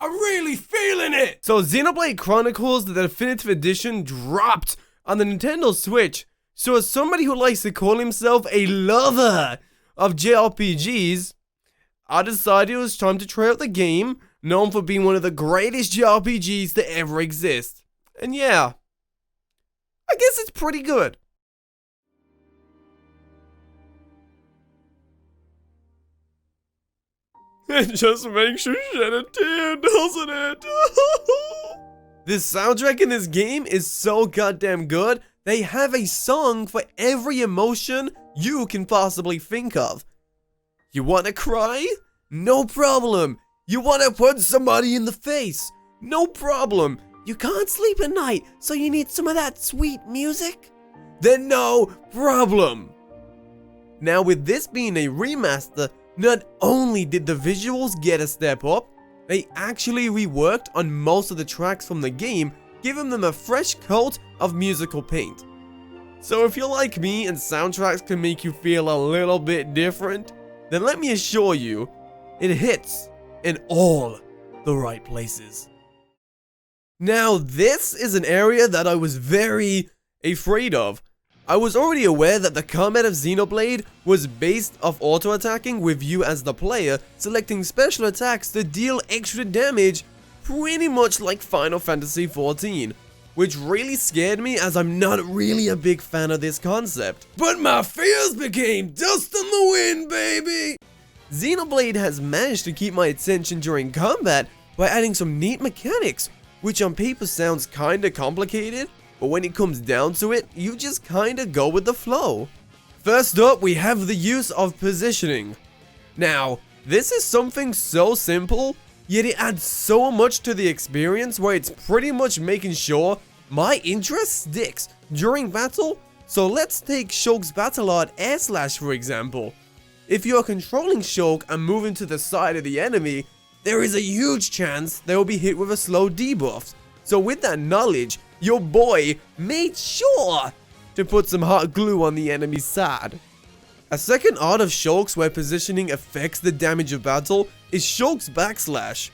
I'm really feeling it! So Xenoblade Chronicles, the Definitive Edition, dropped on the Nintendo Switch. So as somebody who likes to call himself a lover of JRPGs, I decided it was time to try out the game, known for being one of the greatest JRPGs to ever exist. And yeah, I guess it's pretty good. It just makes you shed a tear, doesn't it? The soundtrack in this game is so goddamn good. They have a song for every emotion you can possibly think of. You wanna cry? No problem. You wanna punch somebody in the face? No problem. You can't sleep at night, so you need some of that sweet music? Then no problem. Now, with this being a remaster, not only did the visuals get a step up, they actually reworked on most of the tracks from the game, giving them a fresh coat of musical paint. So if you're like me and soundtracks can make you feel a little bit different, then let me assure you, it hits in all the right places. Now, this is an area that I was very afraid of. I was already aware that the combat of Xenoblade was based off auto-attacking, with you as the player selecting special attacks to deal extra damage, pretty much like Final Fantasy XIV, which really scared me as I'm not really a big fan of this concept. But my fears became dust in the wind, baby! Xenoblade has managed to keep my attention during combat by adding some neat mechanics, which on paper sounds kinda complicated, but when it comes down to it, you just kinda go with the flow. First up, we have the use of positioning. Now, this is something so simple, yet it adds so much to the experience where it's pretty much making sure my interest sticks during battle. So let's take Shulk's battle art Air Slash for example. If you are controlling Shulk and moving to the side of the enemy, there is a huge chance they will be hit with a slow debuff. So with that knowledge, your boy made sure to put some hot glue on the enemy's side. A second art of Shulk's where positioning affects the damage of battle is Shulk's backslash.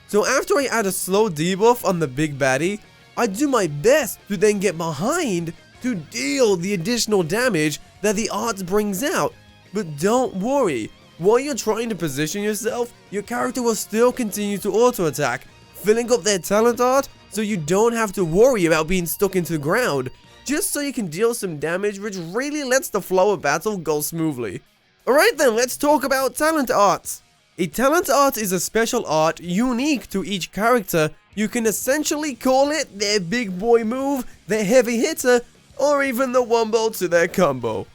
So after I add a slow debuff on the big baddie, I do my best to then get behind to deal the additional damage that the art brings out. But don't worry, while you're trying to position yourself, your character will still continue to auto-attack, filling up their talent art so you don't have to worry about being stuck into the ground, just so you can deal some damage, which really lets the flow of battle go smoothly. Alright then, let's talk about talent arts. A talent art is a special art unique to each character. You can essentially call it their big boy move, their heavy hitter, or even the wombo to their combo.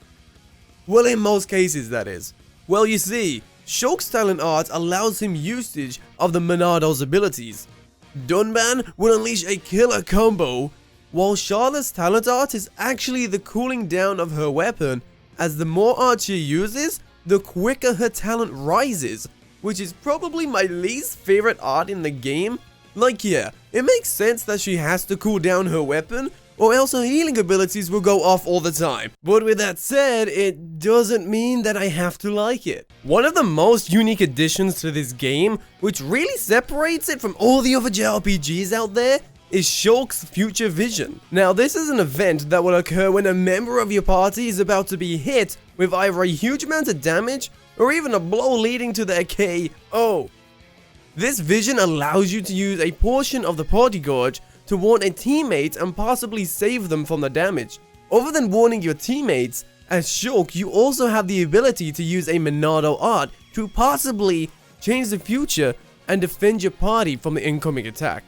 Well, in most cases that is. Well, you see, Shulk's talent art allows him usage of the Monado's abilities. Dunban will unleash a killer combo, while Charlotte's talent art is actually the cooling down of her weapon, as the more art she uses, the quicker her talent rises, which is probably my least favorite art in the game. Like yeah, it makes sense that she has to cool down her weapon, or else her healing abilities will go off all the time. But with that said, it doesn't mean that I have to like it. One of the most unique additions to this game, which really separates it from all the other JRPGs out there, is Shulk's Future Vision. Now, this is an event that will occur when a member of your party is about to be hit with either a huge amount of damage, or even a blow leading to their KO. This vision allows you to use a portion of the party gauge to warn a teammate and possibly save them from the damage. Other than warning your teammates, as Shulk, you also have the ability to use a Monado art to possibly change the future and defend your party from the incoming attack.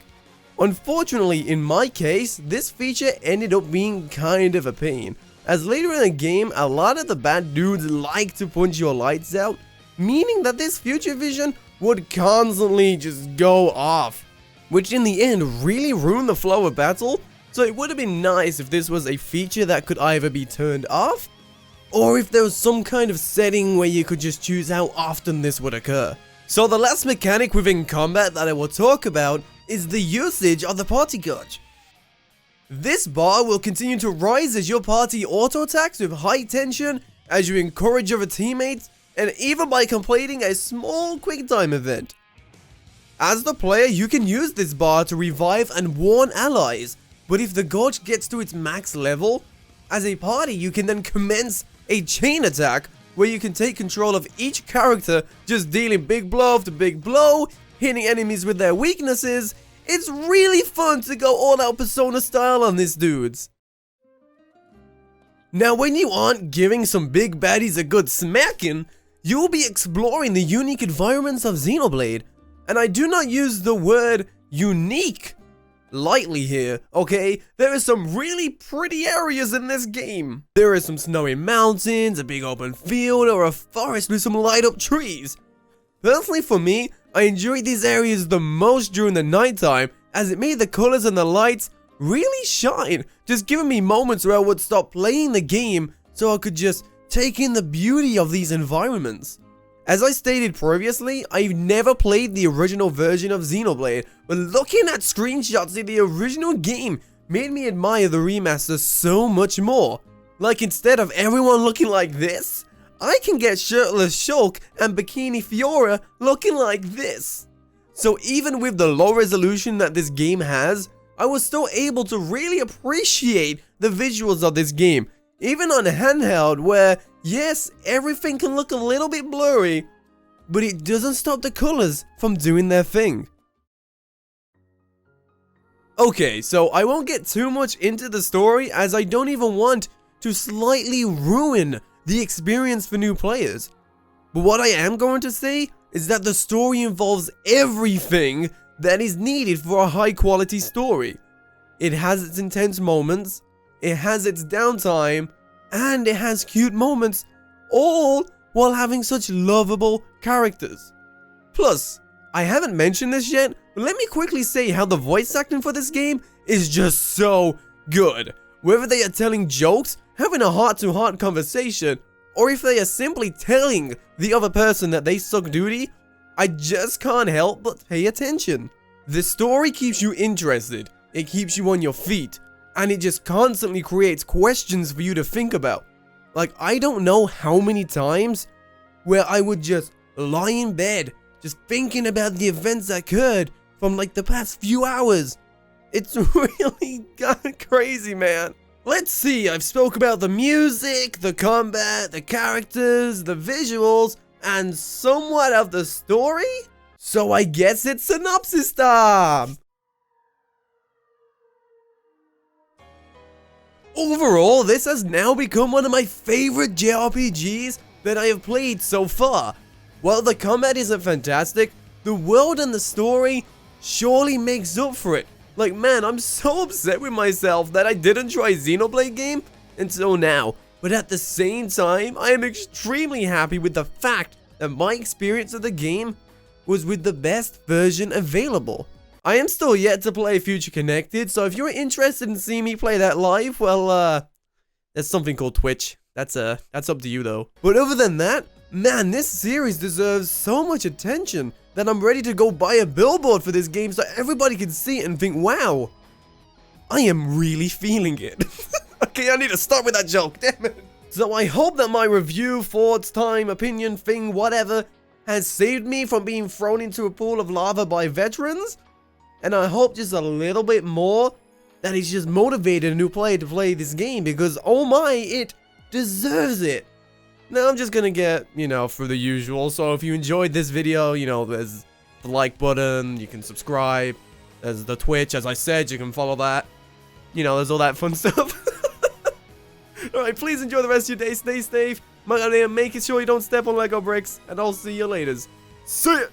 Unfortunately, in my case, this feature ended up being kind of a pain, as later in the game, a lot of the bad dudes like to punch your lights out, meaning that this future vision would constantly just go off, which in the end really ruined the flow of battle. So it would have been nice if this was a feature that could either be turned off, or if there was some kind of setting where you could just choose how often this would occur. So the last mechanic within combat that I will talk about is the usage of the party gauge. This bar will continue to rise as your party auto-attacks with high tension, as you encourage other teammates, and even by completing a small quick time event. As the player, you can use this bar to revive and warn allies, but if the gauge gets to its max level, as a party you can then commence a chain attack where you can take control of each character, just dealing big blow after big blow, hitting enemies with their weaknesses. It's really fun to go all out Persona style on this, dudes. Now when you aren't giving some big baddies a good smacking, you will be exploring the unique environments of Xenoblade. And I do not use the word unique lightly here, okay? There are some really pretty areas in this game. There are some snowy mountains, a big open field, or a forest with some light up trees. Personally for me, I enjoyed these areas the most during the nighttime, as it made the colors and the lights really shine, just giving me moments where I would stop playing the game so I could just take in the beauty of these environments. As I stated previously, I've never played the original version of Xenoblade, but looking at screenshots of the original game made me admire the remaster so much more. Like, instead of everyone looking like this, I can get shirtless Shulk and Bikini Fiora looking like this. So even with the low resolution that this game has, I was still able to really appreciate the visuals of this game, even on handheld where, yes, everything can look a little bit blurry, but it doesn't stop the colors from doing their thing. Okay, so I won't get too much into the story as I don't even want to slightly ruin the experience for new players. But what I am going to say is that the story involves everything that is needed for a high quality story. It has its intense moments, it has its downtime, and it has cute moments, all while having such lovable characters. Plus, I haven't mentioned this yet, but let me quickly say how the voice acting for this game is just so good. Whether they are telling jokes, having a heart-to-heart conversation, or if they are simply telling the other person that they suck duty, I just can't help but pay attention. The story keeps you interested, it keeps you on your feet, and it just constantly creates questions for you to think about. Like, I don't know how many times where I would just lie in bed, just thinking about the events that occurred from like the past few hours. It's really crazy, man. Let's see, I've spoke about the music, the combat, the characters, the visuals, and somewhat of the story? So I guess it's synopsis time! Overall, this has now become one of my favorite JRPGs that I have played so far. While the combat isn't fantastic, the world and the story surely makes up for it. Like, man, I'm so upset with myself that I didn't try Xenoblade game until now. But at the same time, I am extremely happy with the fact that my experience of the game was with the best version available. I am still yet to play Future Connected, so if you're interested in seeing me play that live, well, there's something called Twitch. That's up to you though. But other than that, man, this series deserves so much attention that I'm ready to go buy a billboard for this game so everybody can see it and think, wow, I am really feeling it. Okay, I need to start with that joke, damn it. So I hope that my review, thoughts, time, opinion, thing, whatever, has saved me from being thrown into a pool of lava by veterans. And I hope just a little bit more that it's just motivated a new player to play this game because, oh my, it deserves it. Now I'm just gonna get, through the usual. So if you enjoyed this video, there's the like button, you can subscribe. There's the Twitch, as I said, you can follow that. There's all that fun stuff. Alright, please enjoy the rest of your day, stay safe, making sure you don't step on Lego bricks, and I'll see you later. See ya!